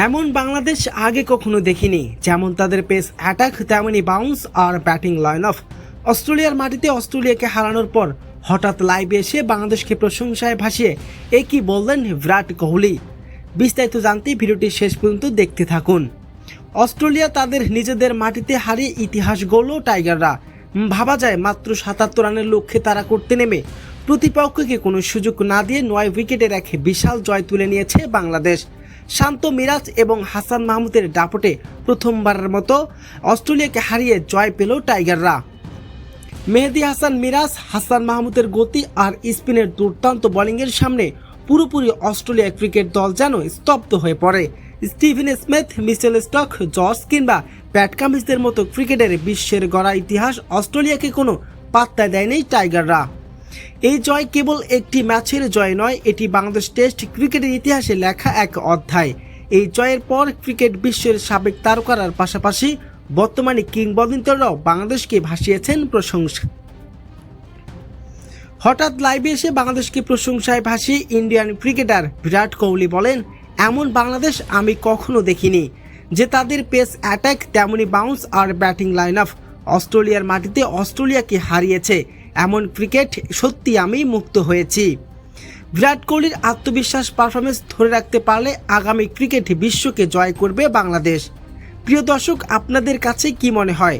এমন বাংলাদেশ আগে কখনো দেখিনি। যেমন তাদের পেস অ্যাটাক, তেমনি বাউন্স আর ব্যাটিং লাইন অফ। অস্ট্রেলিয়ার মাটিতে অস্ট্রেলিয়াকে হারানোর পর হঠাৎ লাইভে এসে বাংলাদেশকে প্রশংসায় ভাসিয়ে কি বললেন বিরাট কোহলি। বিস্তারিত জানতে ভিডিওটি শেষ পর্যন্ত দেখতে থাকুন। অস্ট্রেলিয়া তাদের নিজেদের মাটিতে হারিয়ে ইতিহাস গড়ল টাইগাররা। ভাবা যায় মাত্র ৭৭ রানের লক্ষ্যে তারা করতে নেমে প্রতিপক্ষকে কোনো সুযোগ না দিয়ে ৯ উইকেটে রেখে বিশাল জয় তুলে নিয়েছে বাংলাদেশ। শান্ত, মিরাজ এবং হাসান মাহমুদের দাপটে প্রথমবারের মতো অস্ট্রেলিয়াকে হারিয়ে জয় পেল টাইগাররা। মেহেদী হাসান মিরাজ, হাসান মাহমুদের গতি আর স্পিনের দুর্দান্ত বোলিংয়ের সামনে পুরোপুরি অস্ট্রেলিয়া ক্রিকেট দল যেন স্তব্ধ হয়ে পড়ে। Steven Smith, Mitchell Starc, Josh কিংবা প্যাট কামিন্সদের মতো ক্রিকেটের বিশ্বের গড়া ইতিহাস অস্ট্রেলিয়াকে কোনো পাত্তা দেয়নি টাইগাররা। এই জয় কেবল একটি ম্যাচের জয় নয়, এটি বাংলাদেশ টেস্ট ক্রিকেটের ইতিহাসে লেখা এক অধ্যায়। এই জয়ের পর ক্রিকেট বিশ্বের সাবেক তারকার পাশাপাশি বর্তমানে কিংবদন্তিরাও বাংলাদেশকে ভাসিয়েছেন প্রশংসা। হঠাৎ লাইভে এসে বাংলাদেশকে প্রশংসায় ভাসিয়ে ইন্ডিয়ান ক্রিকেটার বিরাট কোহলি বলেন, এমন বাংলাদেশ আমি কখনো দেখিনি। যে তাদের পেস অ্যাটাক, তেমনি বাউন্স আর ব্যাটিং লাইন অফ। অস্ট্রেলিয়ার মাটিতে অস্ট্রেলিয়াকে হারিয়েছে এমন ক্রিকেট সত্যি আমি মুগ্ধ হয়েছি। বিরাট কোহলির আত্মবিশ্বাস পারফরমেন্স ধরে রাখতে পারলে আগামী ক্রিকেট বিশ্বকে জয় করবে বাংলাদেশ। প্রিয় দর্শক, আপনাদের কাছে কি মনে হয়?